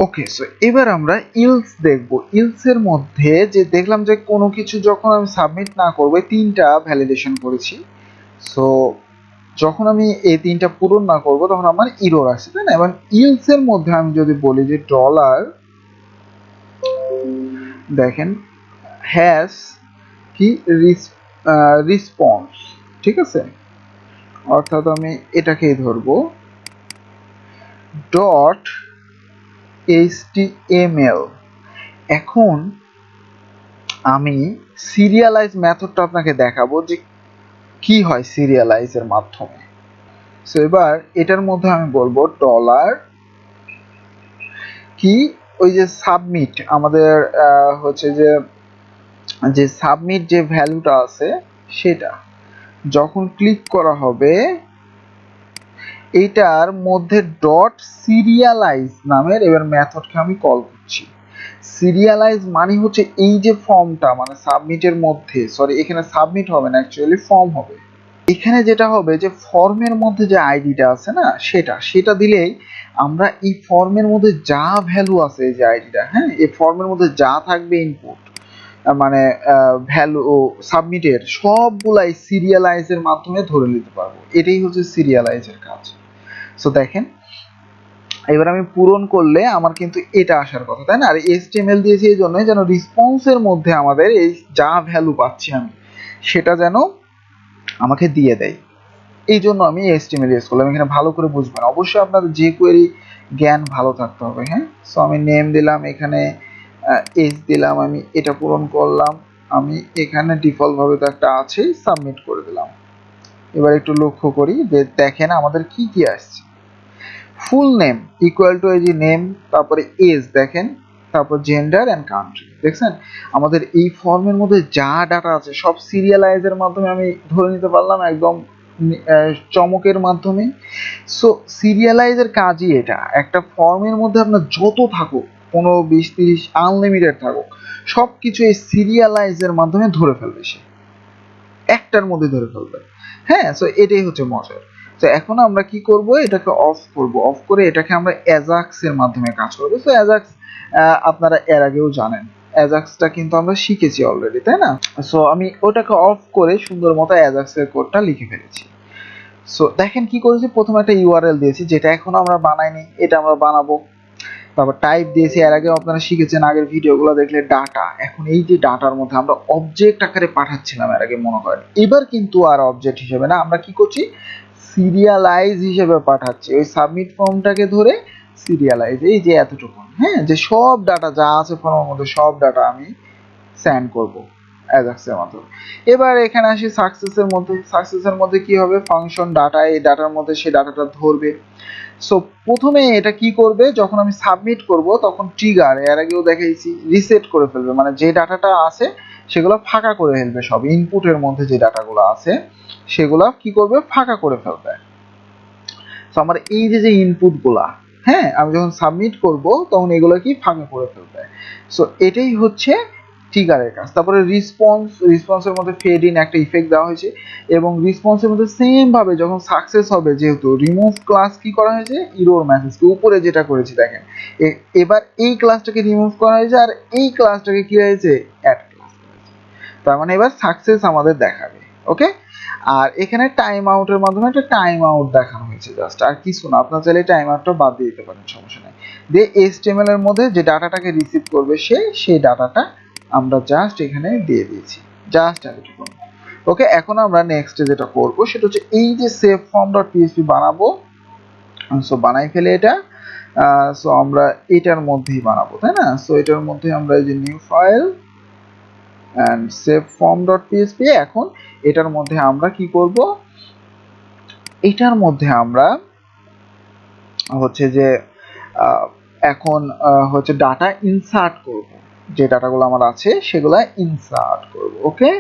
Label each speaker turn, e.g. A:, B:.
A: ওকে, so এবার আমরা else দেখব। ইলস এর মধ্যে যে দেখলাম যে কোনো কিছু যখন আমি সাবমিট না করব, তিনটা ভ্যালিডেশন করেছি। সো যখন আমি এই তিনটা পূরণ না করব তখন আমার ইরর আসে, তাই না? এবং ইলস এর মধ্যে আমি যদি বলি যে ডলার দেখেন হ্যাশ কি রেসপন্স, ঠিক আছে, অর্থাৎ আমি এটাকেই ধরবো ডট HTML। এখন আমি সিরিয়ালাইজ মেথডটা আপনাকে দেখাবো যে কি হয় সিরিয়ালাইজের মাধ্যমে। সো এবার এটার মধ্যে আমি বলবো ডলার কি ওই যে সাবমিট আমাদের হচ্ছে যে সাবমিট যে ভ্যালুটা আছে সেটা যখন ক্লিক করা হবে এইটার মধ্যে ডট সিরিয়ালাইজ নামের এবার মেথডকে আমি কল করছি। সিরিয়ালাইজ মানে হচ্ছে এই যে ফর্মটা মানে সাবমিটের মধ্যে, সরি এখানে সাবমিট হবে না, অ্যাকচুয়ালি ফর্ম হবে। এখানে যেটা হবে যে ফর্মের মধ্যে যে আইডিটা আছে না সেটা দিলেই আমরা এই ফর্মের মধ্যে যা ভ্যালু আছে এই যে আইডিটা, হ্যাঁ, এই ফর্মের মধ্যে যা থাকবে ইনপুট মানে ভ্যালু সাবমিটের সবগুলাই সিরিয়ালাইজের মাধ্যমে ধরে নিতে পারবো। এটাই হচ্ছে সিরিয়ালাইজের কাজ। সো দেখেন এবার আমি পূরণ করলে আমার কিন্তু এটা আসার কথা, তাই না? আর HTML দিয়েছি এই জন্যই যেন রেসপন্সের মধ্যে আমাদের এই যা ভ্যালু পাচ্ছি আমি সেটা যেন আমাকে দিয়ে দেয়। এই জন্য আমি HTML ইউজ করলাম। এখানে ভালো করে বুঝবেন, অবশ্যই আপনাদের যে কোয়েরি জ্ঞান ভালো থাকতে হবে, হ্যাঁ। সো আমি নেম দিলাম, এখানে এজ দিলাম, আমি এটা পূরণ করলাম, আমি এখানে ডিফল্ট ভাবে তো একটা আছে, সাবমিট করে দিলাম। এবার একটু লক্ষ্য করি যে দেখেন আমাদের কি কি আসছে। ফুল নেম ইকুয়াল টু এই যে নেম, তারপরে এজ দেখেন, তারপর জেন্ডার অ্যান্ড কান্ট্রি। দেখছেন আমাদের এই ফর্মের মধ্যে যা ডাটা আছে সব সিরিয়ালাইজের মাধ্যমে আমি ধরে নিতে পারলাম একদম চমকের মাধ্যমে। সো সিরিয়ালাইজের কাজই এটা, একটা ফর্মের মধ্যে আপনার যত থাকুক 15, 20, 30 আনলিমিটেড থাকুক সব কিছু এই সিরিয়ালাইজের মাধ্যমে ধরে ফেলবে, সে একটার মধ্যে ধরে ফেলবে, হ্যাঁ। সো এটাই হচ্ছে মজার। তো এখন আমরা কি করব, এটাকে অফ করব, অফ করে এটাকে আমরা অ্যাজাক্স এর মাধ্যমে কাজ করব। সো অ্যাজাক্স আপনারা এর আগেও জানেন, অ্যাজাক্সটা কিন্তু আমরা শিখেছি অলরেডি, তাই না? সো আমি ওটাকে অফ করে সুন্দর মতো অ্যাজাক্স এর কোডটা লিখে ফেলেছি। সো দেখেন কি করেছি, প্রথমে একটা ইউআরএল দিয়েছি যেটা এখনো আমরা বানাইনি, এটা আমরা বানাবো। তারপর টাইপ দিয়েছি, এর আগেও আপনারা শিখেছেন আগের ভিডিওগুলো দেখলে ডাটা। এখন এই যে ডাটার মধ্যে আমরা অবজেক্ট আকারে পাঠাচ্ছিলাম এর আগে মনে করেন, এবার কিন্তু আর অবজেক্ট হিসেবে না, আমরা কি করছি সিরিয়ালাইজ হিসেবে পাঠাচ্ছি। ওই সাবমিট ফর্মটাকে ধরে সিরিয়ালাইজ, এই যে এতটুকু, হ্যাঁ, যে সব ডাটা যা আছে ফর্মের মধ্যে সব ডাটা আমি সেন্ড করব অ্যাজাক্সের মাধ্যমে। এবার এখানে আসি সাকসেসের মধ্যে। সাকসেসের মধ্যে কি হবে, ফাংশন ডাটা, এই ডাটার মধ্যে সেই ডাটাটা ধরবে। সো প্রথমে এটা কি করবে, যখন আমি সাবমিট করব তখন ট্রিগার, এর আগেও দেখাইছি, রিসেট করে ফেলবে, মানে যে ডাটাটা আছে সেগুলো ফাঁকা করে ফেলবে, সব ইনপুটের মধ্যে যে ডাটাগুলো আছে সেগুলো কি করবে, ফাঁকা করে ফেলবে। সো আমার এই যে ইনপুটগুলা, হ্যাঁ, আমি যখন সাবমিট করব তখন এগুলো কি ফাঁকা করে ফেলবে। সো এটাই হচ্ছে ট্রিগারের কাজ। তারপরে রেসপন্সের মধ্যে ফেড ইন একটা ইফেক্ট দেওয়া হয়েছে, এবং রেসপন্সের মধ্যে সেম ভাবে যখন সাকসেস হবে, যেহেতু রিমুভ ক্লাস কি করা হয়েছে, ইরর মেসেজকে উপরে যেটা করেছি দেখেন, এবার এই ক্লাসটাকে রিমুভ করা হয়েছে আর এই ক্লাসটাকে কি হয়েছে, অ্যাড ক্লাস হয়েছে। তার মানে এবার সাকসেস আমাদের দেখাবে। ওকে, আর এখানে টাইম আউটের মাধ্যমে একটা টাইম আউট দেখানো হয়েছে জাস্ট, আর কিছু না। আপনার চাইলে টাইম আউটটা বাদ দিয়ে দিতে পারেন, সমস্যা নেই। দিয়ে HTML এর মধ্যে যে ডাটাটাকে রিসিভ করবে সেই ডাটাটা আমরা জাস্ট এখানে দিয়ে দিয়েছি, জাস্ট এতটুকু। ওকে, এখন আমরা নেক্সটে যেটা করব সেটা হচ্ছে এই যে সেভ ফর্ম ডট পিএইচপি বানাবো। সো বানাই ফেলে এটা, সো আমরা এটার মধ্যেই বানাবো, তাই না? সো এটার মধ্যে আমরা এই যে new file and save form.php, এখন এটার মধ্যে আমরা কি করব, এটার মধ্যে আমরা হচ্ছে যে এখন হচ্ছে ডাটা ইনসার্ট করব, যে ডাটাগুলো আমার আছে সেগুলা ইনসার্ট করব। ওকে,